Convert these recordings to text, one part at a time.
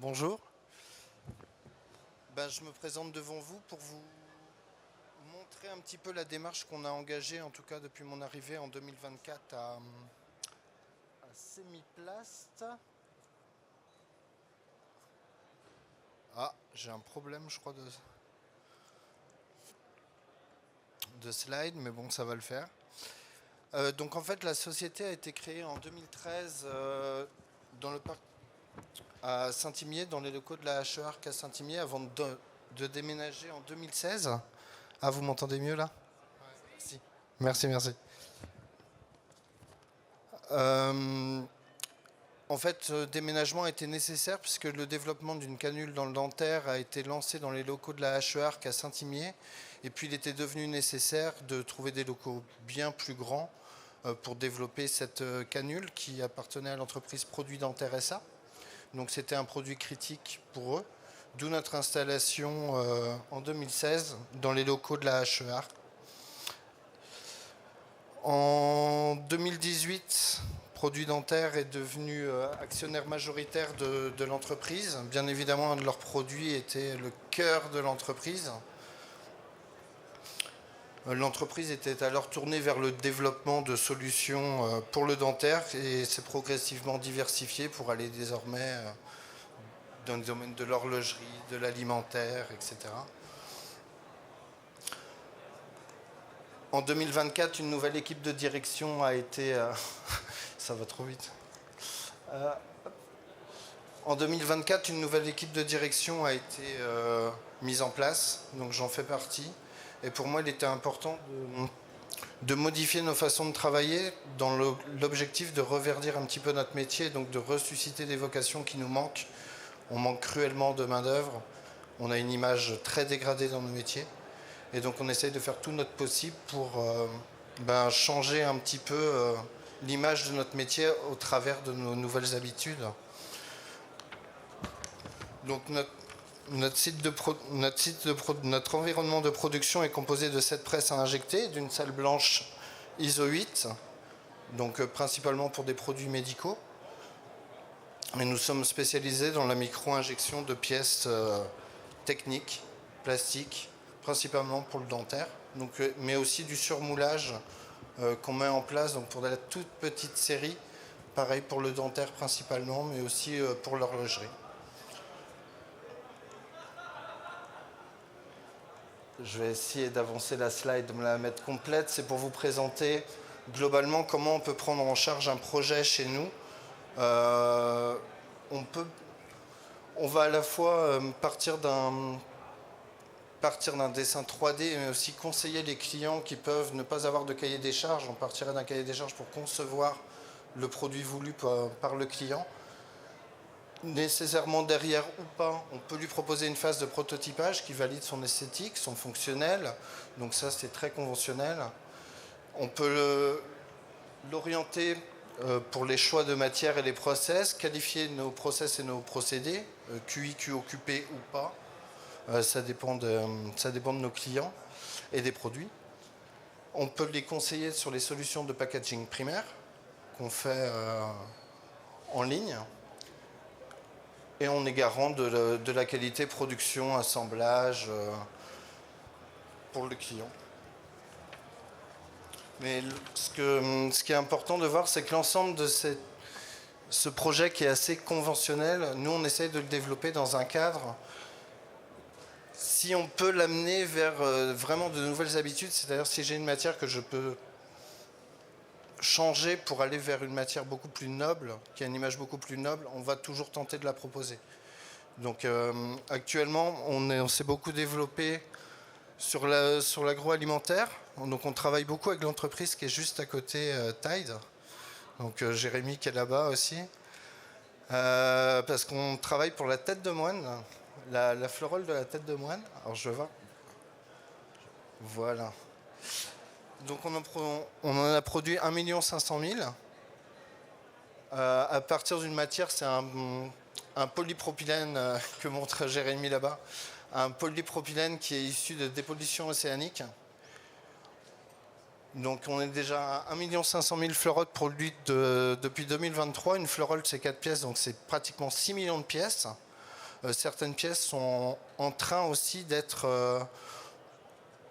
Bonjour. Je me présente devant vous pour vous montrer un petit peu la démarche qu'on a engagée, en tout cas depuis mon arrivée en 2024 à Sémiplast. Ah, j'ai un problème, je crois, de slide, mais bon, ça va le faire. Donc en fait, la société a été créée en 2013 dans le parc à Saint-Imier, dans les locaux de la HEARC à Saint-Imier, avant de déménager en 2016. Ah, vous m'entendez mieux là? Merci. Merci, merci. Euh, En fait, ce déménagement a été nécessaire puisque le développement d'une canule dans le dentaire a été lancé dans les locaux de la HEARC à Saint-Imier. Et puis il était devenu nécessaire de trouver des locaux bien plus grands pour développer cette canule qui appartenait à l'entreprise Produits Dentaires SA. Donc c'était un produit critique pour eux. D'où notre installation en 2016 dans les locaux de la HEARC. En 2018, Produits Dentaires est devenu actionnaire majoritaire de l'entreprise. Bien évidemment, un de leurs produits était le cœur de l'entreprise. L'entreprise était alors tournée vers le développement de solutions pour le dentaire et s'est progressivement diversifiée pour aller désormais dans le domaine de l'horlogerie, de l'alimentaire, etc. En 2024, une nouvelle équipe de direction a été... ça va trop vite. En 2024, une nouvelle équipe de direction a été mise en place, donc j'en fais partie. Et pour moi, il était important de modifier nos façons de travailler dans l'objectif de reverdir un petit peu notre métier, donc de ressusciter des vocations qui nous manquent. On manque cruellement de main-d'œuvre. On a une image très dégradée dans nos métiers. Et donc on essaye de faire tout notre possible pour changer un petit peu l'image de notre métier au travers de nos nouvelles habitudes. Donc notre environnement de production est composé de 7 presses à injecter, d'une salle blanche ISO 8, donc principalement pour des produits médicaux. Et nous sommes spécialisés dans la micro-injection de pièces techniques, plastiques, principalement pour le dentaire, mais aussi du surmoulage qu'on met en place donc pour de la toute petite série, pareil pour le dentaire principalement, mais aussi pour l'horlogerie. Je vais essayer d'avancer la slide, de me la mettre complète. C'est pour vous présenter globalement comment on peut prendre en charge un projet chez nous. On va à la fois partir d'un dessin 3D, mais aussi conseiller les clients qui peuvent ne pas avoir de cahier des charges. On partirait d'un cahier des charges pour concevoir le produit voulu par le client. Nécessairement derrière ou pas, on peut lui proposer une phase de prototypage qui valide son esthétique, son fonctionnel. Donc ça, c'est très conventionnel. On peut l'orienter pour les choix de matière et les process, qualifier nos process et nos procédés, QI, QOQP ou pas. Ça dépend de nos clients et des produits. On peut les conseiller sur les solutions de packaging primaire qu'on fait en ligne. Et on est garant de la qualité production, assemblage pour le client. Mais ce qui est important de voir, c'est que l'ensemble de ce projet qui est assez conventionnel, nous on essaye de le développer dans un cadre. Si on peut l'amener vers vraiment de nouvelles habitudes, c'est-à-dire si j'ai une matière que je peux changer pour aller vers une matière beaucoup plus noble, qui a une image beaucoup plus noble, on va toujours tenter de la proposer. Donc actuellement, on s'est beaucoup développé sur l'agroalimentaire. Donc on travaille beaucoup avec l'entreprise qui est juste à côté, Tide. Donc Jérémy qui est là-bas aussi. Parce qu'on travaille pour la tête de moine, la florole de la tête de moine. Alors je vais voir. Voilà. Donc on en a produit 1 500 000. À partir d'une matière, c'est un polypropylène que montre Jérémy là-bas. Un polypropylène qui est issu de dépollution océanique. Donc on est déjà à 1 500 000 fleurotes produites depuis 2023. Une fleurole, c'est 4 pièces, donc c'est pratiquement 6 millions de pièces. certaines pièces sont en train aussi d'être...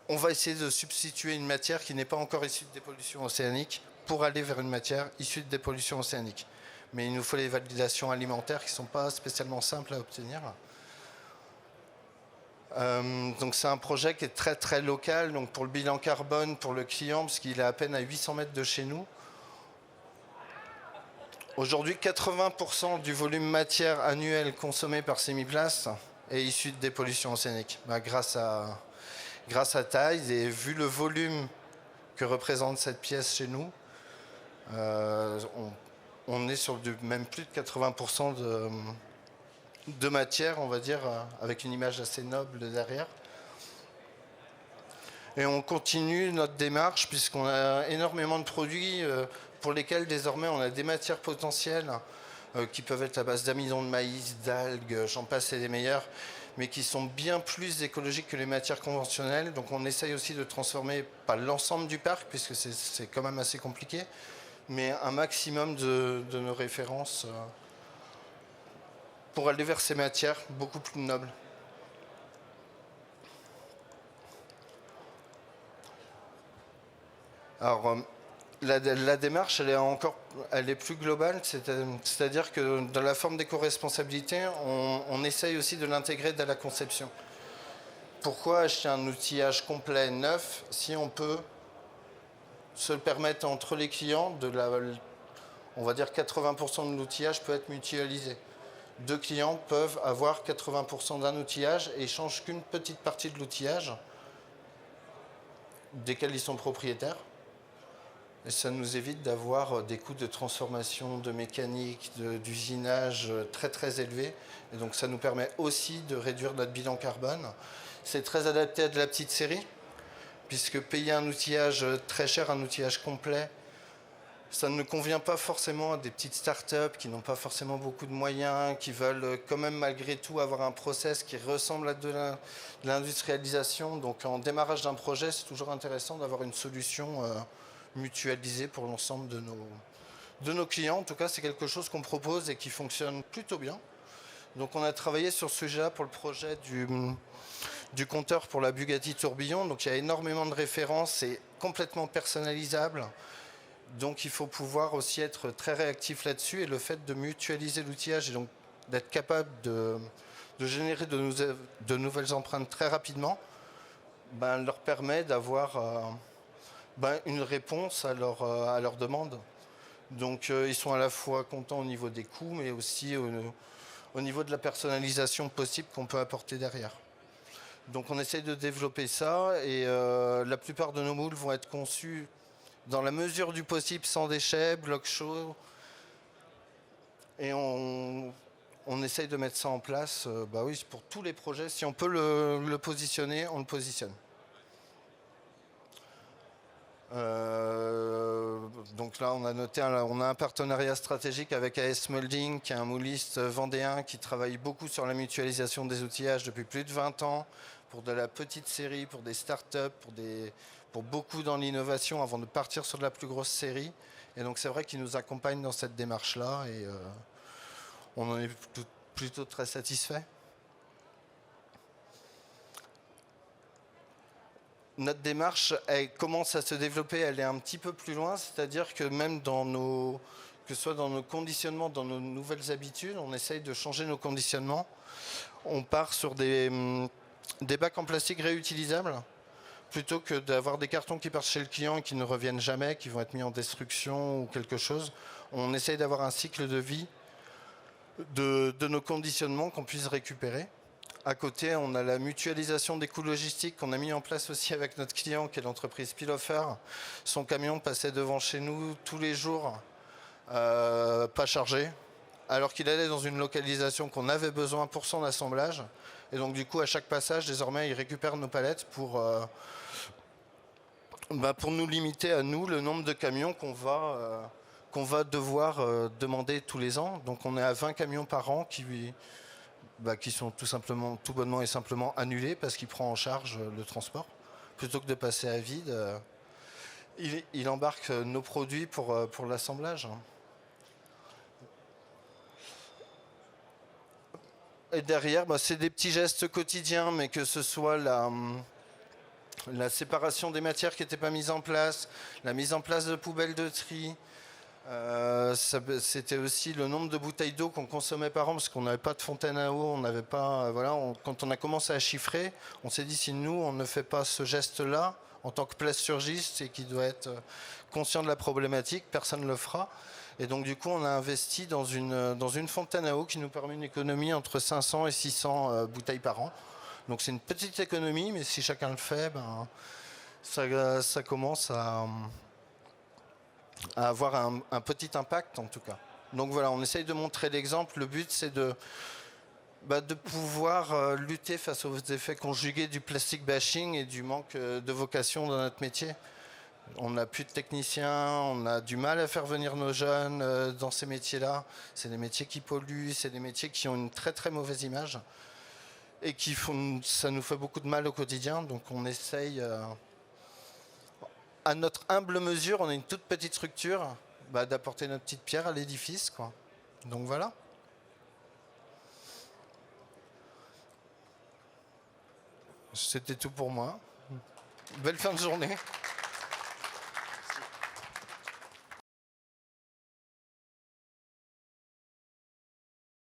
on va essayer de substituer une matière qui n'est pas encore issue de dépollution océanique pour aller vers une matière issue de dépollution océanique. Mais il nous faut les validations alimentaires qui ne sont pas spécialement simples à obtenir. Donc c'est un projet qui est très très local, donc pour le bilan carbone, pour le client, parce qu'il est à peine à 800 mètres de chez nous. Aujourd'hui, 80% du volume matière annuel consommé par Semiplast est issu de dépollution océanique, grâce à Tide. Et vu le volume que représente cette pièce chez nous, on est sur même plus de 80% de matière, on va dire, avec une image assez noble derrière. Et on continue notre démarche puisqu'on a énormément de produits pour lesquels désormais on a des matières potentielles qui peuvent être à base d'amidon de maïs, d'algues, j'en passe et des meilleurs, mais qui sont bien plus écologiques que les matières conventionnelles. Donc on essaye aussi de transformer, pas l'ensemble du parc, puisque c'est quand même assez compliqué, mais un maximum de nos références pour aller vers ces matières beaucoup plus nobles. Alors, la démarche, elle est plus globale, c'est-à-dire que dans la forme d'éco-responsabilité, on essaye aussi de l'intégrer dans la conception. Pourquoi acheter un outillage complet neuf si on peut se le permettre entre les clients, on va dire 80% de l'outillage peut être mutualisé. Deux clients peuvent avoir 80% d'un outillage et échangent qu'une petite partie de l'outillage desquels ils sont propriétaires. Et ça nous évite d'avoir des coûts de transformation, de mécanique, d'usinage très très élevés. Et donc ça nous permet aussi de réduire notre bilan carbone. C'est très adapté à de la petite série, puisque payer un outillage très cher, un outillage complet, ça ne convient pas forcément à des petites startups qui n'ont pas forcément beaucoup de moyens, qui veulent quand même malgré tout avoir un process qui ressemble à de l'industrialisation. Donc en démarrage d'un projet, c'est toujours intéressant d'avoir une solution mutualisée pour l'ensemble de nos clients. En tout cas, c'est quelque chose qu'on propose et qui fonctionne plutôt bien. Donc on a travaillé sur ce sujet-là pour le projet du compteur pour la Bugatti Tourbillon. Donc il y a énormément de références, c'est complètement personnalisable. Donc il faut pouvoir aussi être très réactif là-dessus, et le fait de mutualiser l'outillage et donc d'être capable de générer de nouvelles empreintes très rapidement, leur permet d'avoir une réponse à leur demande. Donc ils sont à la fois contents au niveau des coûts, mais aussi au niveau de la personnalisation possible qu'on peut apporter derrière. Donc on essaye de développer ça, et la plupart de nos moules vont être conçus dans la mesure du possible, sans déchets, bloc chaud. Et on essaye de mettre ça en place oui, pour tous les projets. Si on peut le positionner, on le positionne. Donc là, on a noté, on a un partenariat stratégique avec AS Molding, qui est un mouliste vendéen qui travaille beaucoup sur la mutualisation des outillages depuis plus de 20 ans, pour de la petite série, pour des startups, pour beaucoup dans l'innovation avant de partir sur de la plus grosse série. Et donc c'est vrai qu'ils nous accompagnent dans cette démarche-là, et on en est plutôt très satisfait. Notre démarche, elle commence à se développer, elle est un petit peu plus loin, c'est-à-dire que même que ce soit dans nos conditionnements, dans nos nouvelles habitudes, on essaye de changer nos conditionnements. On part sur des bacs en plastique réutilisables, plutôt que d'avoir des cartons qui partent chez le client et qui ne reviennent jamais, qui vont être mis en destruction ou quelque chose. On essaye d'avoir un cycle de vie de nos conditionnements qu'on puisse récupérer. À côté, on a la mutualisation des coûts logistiques qu'on a mis en place aussi avec notre client, qui est l'entreprise Spiloffer. Son camion passait devant chez nous tous les jours, pas chargé, alors qu'il allait dans une localisation qu'on avait besoin pour son assemblage. Et donc du coup, à chaque passage, désormais, il récupère nos palettes pour nous limiter à nous le nombre de camions qu'on va devoir demander tous les ans. Donc on est à 20 camions par an qui sont tout bonnement et simplement annulés parce qu'il prend en charge le transport. Plutôt que de passer à vide, il embarque nos produits pour l'assemblage. Et derrière, c'est des petits gestes quotidiens, mais que ce soit la séparation des matières qui n'était pas mise en place, la mise en place de poubelles de tri. C'était aussi le nombre de bouteilles d'eau qu'on consommait par an parce qu'on n'avait pas de fontaine à eau, on n'avait pas, voilà, quand on a commencé à chiffrer, on s'est dit si nous on ne fait pas ce geste-là en tant que plasturgiste et qui doit être conscient de la problématique, personne ne le fera. Et donc du coup on a investi dans une fontaine à eau qui nous permet une économie entre 500 et 600 bouteilles par an. Donc c'est une petite économie, mais si chacun le fait, ça commence à avoir un petit impact en tout cas. Donc voilà, on essaye de montrer l'exemple. Le but c'est de pouvoir lutter face aux effets conjugués du plastic bashing et du manque de vocation dans notre métier. On n'a plus de techniciens, on a du mal à faire venir nos jeunes dans ces métiers-là. C'est des métiers qui polluent, c'est des métiers qui ont une très très mauvaise image et ça nous fait beaucoup de mal au quotidien. Donc on essaye à notre humble mesure, on est une toute petite structure, d'apporter notre petite pierre à l'édifice, quoi. Donc voilà. C'était tout pour moi. Belle fin de journée.